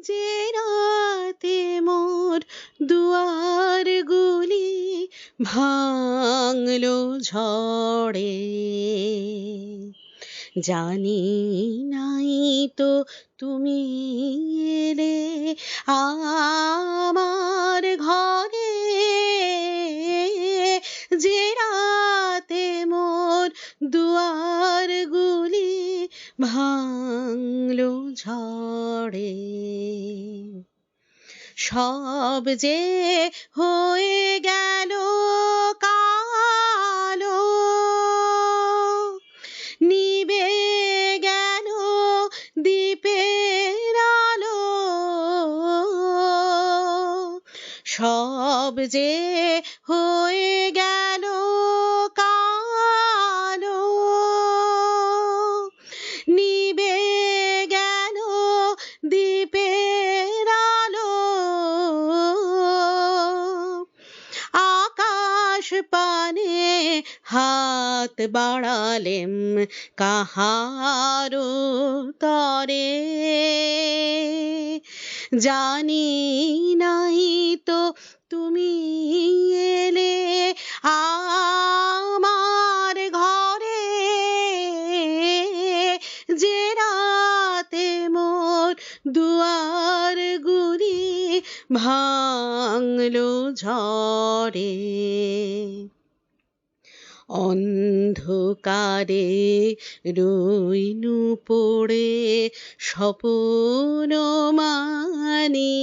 যে রাতে মোর দুয়ারগুলি ভাঙলো ঝড়ে, জানি নাই তো তুমি এলে আমার ঘরে, যে রাতে মোর দুয়ারগুলি ভাঙলো ঝড়ে। সব যে হয়ে গেল কালো, নিভে গেল দ্বীপের আলো, সব যে হয়ে গেল কালো, নিভে গেল দ্বীপের আলো। আকাশ পানে হাত বাড়ালেম কাহারো তরে, জানি নাই তো তুমি এলে আমার ঘরে, যে রাতে মোর দুয়ারগুলি ভাঙলো ঝড়ে। অন্ধকারে রইনু পড়ে স্বপ্ন মানি,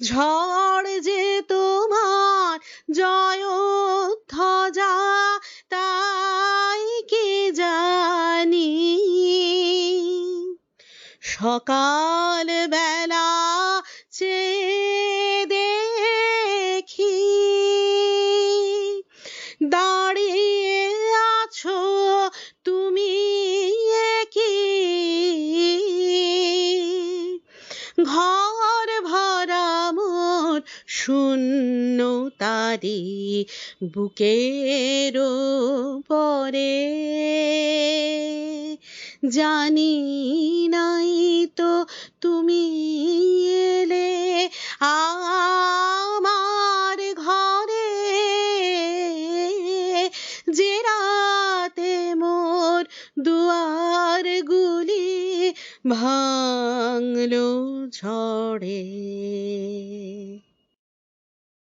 ঝড় যে তোমার জয়ধ্বজা তাই কে জানি। সকাল বেলা চেয়ে দেখি দাঁড়িয়ে আছো তুমি কি, ঘর ভরা মোর শূন্য তারি বুকের পরে, জানি নাই তো তুমি এলে আমার ঘরে, যে রাতে মোর দুয়ারগুলি ভাঙলো ঝড়ে।